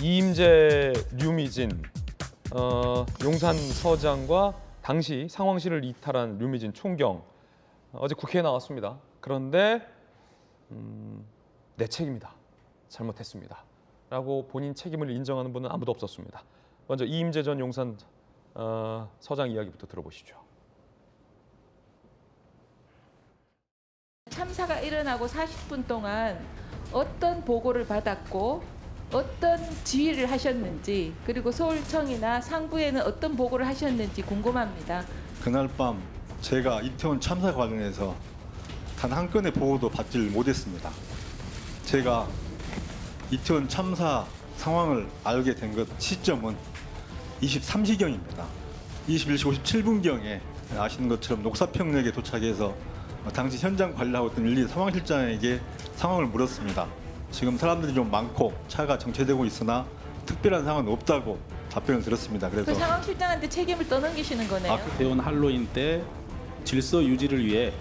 이임재, 류미진, 용산서장과 당시 상황실을 이탈한 류미진 총경 어제 국회에 나왔습니다. 그런데 내 책임이다, 잘못했습니다 라고 본인 책임을 인정하는 분은 아무도 없었습니다. 먼저 이임재 전 용산 서장 이야기부터 들어보시죠. 참사가 일어나고 40분 동안 어떤 보고를 받았고 어떤 지휘를 하셨는지, 그리고 서울청이나 상부에는 어떤 보고를 하셨는지 궁금합니다. 그날 밤 제가 이태원 참사 관련해서 단 한 건의 보고도 받지를 못했습니다. 제가 이태원 참사 상황을 알게 된 것 시점은 23시경입니다. 21시 57분경에 아시는 것처럼 녹사평역에 도착해서 당시 현장 관리하고 있던 112 상황실장에게 상황을 물었습니다. 지금 사람들이 좀 많고 차가 정체되고 있으나 특별한 상황은 없다고 답변을 들었습니다. 그래서 그 상황실장한테 책임을 떠넘기시는 거네요. 이태원 할로윈 때 질서 유지를 위해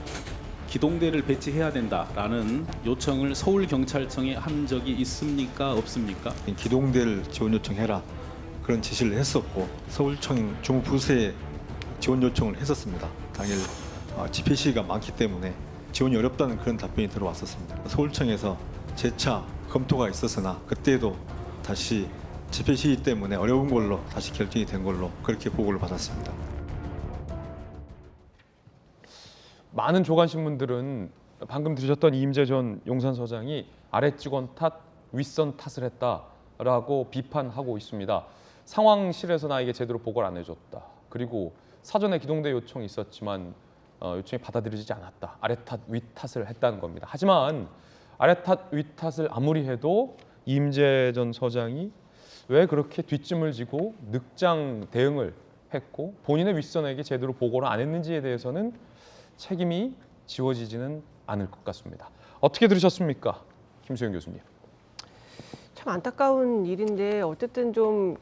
기동대를 배치해야 된다라는 요청을 서울경찰청에 한 적이 있습니까? 없습니까? 기동대를 지원 요청해라 그런 지시를 했었고 서울청 주무부서에 지원 요청을 했었습니다. 당일 집회 시위가 많기 때문에 지원이 어렵다는 그런 답변이 들어왔었습니다. 서울청에서 재차 검토가 있었으나 그때도 다시 집회 시위 때문에 어려운 걸로 다시 결정이 된 걸로 그렇게 보고를 받았습니다. 많은 조간신문들은 방금 들으셨던 이임재 전 용산서장이 아래 직원 탓, 윗선 탓을 했다라고 비판하고 있습니다. 상황실에서 나에게 제대로 보고를 안 해줬다. 그리고 사전에 기동대 요청이 있었지만 요청이 받아들여지지 않았다. 아래 탓, 윗 탓을 했다는 겁니다. 하지만 아래 탓, 윗 탓을 아무리 해도 이임재 전 서장이 왜 그렇게 뒷짐을 지고 늑장 대응을 했고 본인의 윗선에게 제대로 보고를 안 했는지에 대해서는 책임이 지워지지는 않을 것 같습니다. 어떻게 들으셨습니까? 김수영 교수님. 참 안타까운 일인데 어쨌든 좀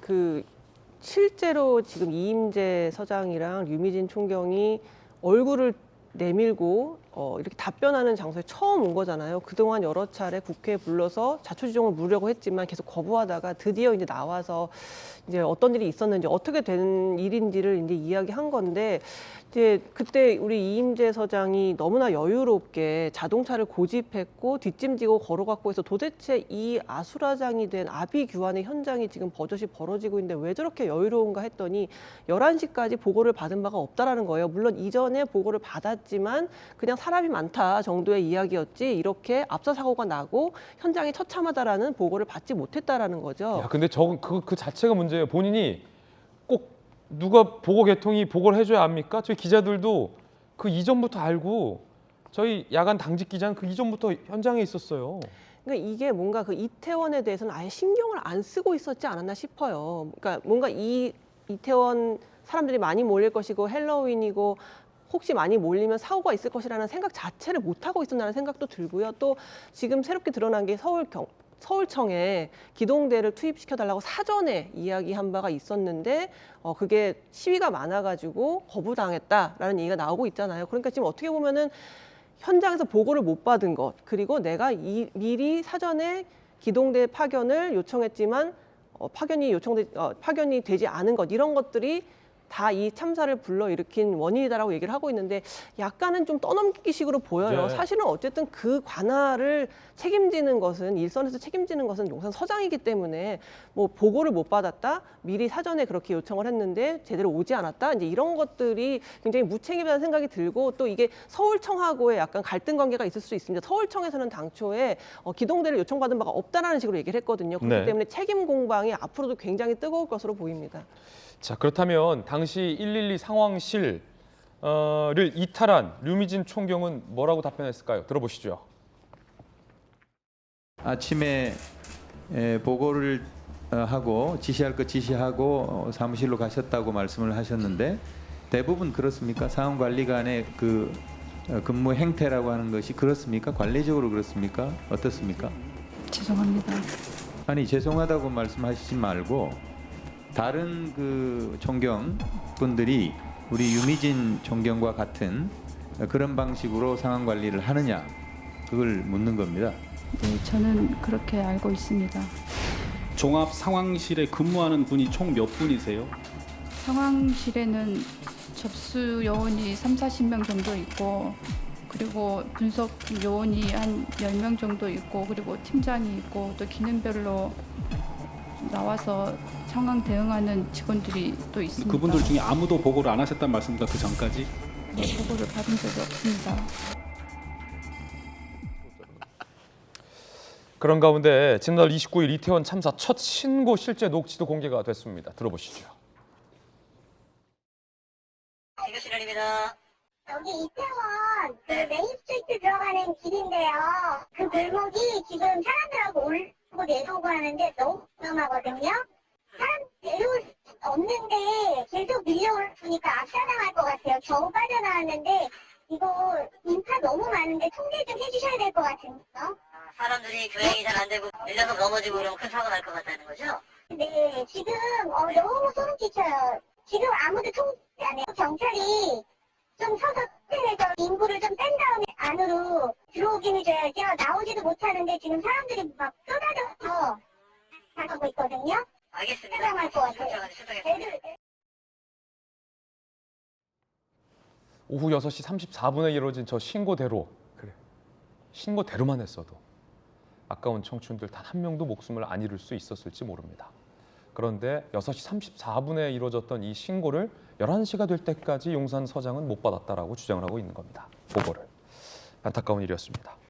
실제로 지금 이임재 서장이랑 류미진 총경이 얼굴을 내밀고 이렇게 답변하는 장소에 처음 온 거잖아요. 그동안 여러 차례 국회에 불러서 자초지종을 물으려고 했지만 계속 거부하다가 드디어 이제 나와서 이제 어떤 일이 있었는지 어떻게 된 일인지를 이제 이야기한 건데 이제 그때 우리 이임재 서장이 너무나 여유롭게 자동차를 고집했고 뒷짐지고 걸어갔고 해서 도대체 이 아수라장이 된 아비규환의 현장이 지금 버젓이 벌어지고 있는데 왜 저렇게 여유로운가 했더니 11시까지 보고를 받은 바가 없다라는 거예요. 물론 이전에 보고를 받았지만 그냥 사람이 많다 정도의 이야기였지 이렇게 압사 사고가 나고 현장이 처참하다라는 보고를 받지 못했다라는 거죠. 야, 근데 그 자체가 문제예요. 본인이 꼭 누가 보고 개통이 보고를 해줘야 합니까? 저희 기자들도 그 이전부터 알고 저희 야간 당직 기자는 그 이전부터 현장에 있었어요. 그러니까 이게 뭔가 그 이태원에 대해서는 아예 신경을 안 쓰고 있었지 않았나 싶어요. 그러니까 뭔가 이태원 사람들이 많이 몰릴 것이고 헬로윈이고 혹시 많이 몰리면 사고가 있을 것이라는 생각 자체를 못 하고 있었다는 생각도 들고요. 또 지금 새롭게 드러난 게 서울청에 기동대를 투입시켜달라고 사전에 이야기한 바가 있었는데 그게 시위가 많아가지고 거부당했다라는 얘기가 나오고 있잖아요. 그러니까 지금 어떻게 보면은 현장에서 보고를 못 받은 것, 그리고 내가 미리 사전에 기동대 파견을 요청했지만 파견이 되지 않은 것, 이런 것들이 다 이 참사를 불러일으킨 원인이다라고 얘기를 하고 있는데 약간은 좀 떠넘기식으로 보여요. 네. 사실은 어쨌든 그 관할을 책임지는 것은 일선에서 책임지는 것은 용산 서장이기 때문에 뭐 보고를 못 받았다, 미리 사전에 그렇게 요청을 했는데 제대로 오지 않았다, 이제 이런 것들이 굉장히 무책임하다는 생각이 들고 또 이게 서울청하고의 약간 갈등 관계가 있을 수 있습니다. 서울청에서는 당초에 기동대를 요청받은 바가 없다라는 식으로 얘기를 했거든요. 그렇기 네. 때문에 책임 공방이 앞으로도 굉장히 뜨거울 것으로 보입니다. 자, 그렇다면 당시 112 상황실을 이탈한 류미진 총경은 뭐라고 답변했을까요? 들어보시죠. 아침에 보고를 하고 지시할 것 지시하고 사무실로 가셨다고 말씀을 하셨는데 대부분 그렇습니까? 상황관리관의 그 근무 행태라고 하는 것이 그렇습니까? 관리적으로 그렇습니까? 어떻습니까? 죄송합니다. 아니 죄송하다고 말씀하시지 말고 다른 그 총경 분들이 우리 유미진 총경과 같은 그런 방식으로 상황 관리를 하느냐 그걸 묻는 겁니다. 네, 저는 그렇게 알고 있습니다. 종합 상황실에 근무하는 분이 총 몇 분이세요? 상황실에는 접수 요원이 30-40명 정도 있고 그리고 분석 요원이 한 10명 정도 있고 그리고 팀장이 있고 또 기능별로 나와서 상황 대응하는 직원들이 또 있습니다. 그분들 중에 아무도 보고를 안 하셨단 말씀입니까? 그 전까지? 네, 보고를 받은 적이 없습니다. 그런 가운데 지난달 29일 이태원 참사 첫 신고 실제 녹취도 공개가 됐습니다. 들어보시죠. 교실입니다. 여기 이태원 그 메인스트리트 들어가는 길인데요. 그 골목이 지금 사람들하고 올고 내려오고 하는데 너무 위험하거든요. 사람 내려올 수 없는데 계속 밀려오니까 압사당할 것 같아요. 겨우 빠져나왔는데 이거 인파 너무 많은데 통제 좀 해주셔야 될 것 같은데요. 사람들이 교행이 잘 안 되고 밀려서 넘어지고 그러면 큰 사고 날 것 같다는 거죠? 네, 지금 너무 소름 끼쳐요. 지금 아무도 통제 안 해요. 경찰이 좀 서서 해서 인구를 좀 뺀 다음에 안으로 들어오긴 해줘야죠. 나오지도 못하는데 지금 사람들이 막 쏟아져서 나가고 있거든요. 알겠습니다. 해당할 것 같아요. 경찰관이 출동했습니다. 오후 6시 34분에 이루어진 저 신고대로, 신고대로만 했어도 아까운 청춘들 단 한 명도 목숨을 안 잃을 수 있었을지 모릅니다. 그런데 6시 34분에 이루어졌던 이 신고를 11시가 될 때까지 용산 서장은 못 받았다라고 주장을 하고 있는 겁니다. 보고를. 안타까운 일이었습니다.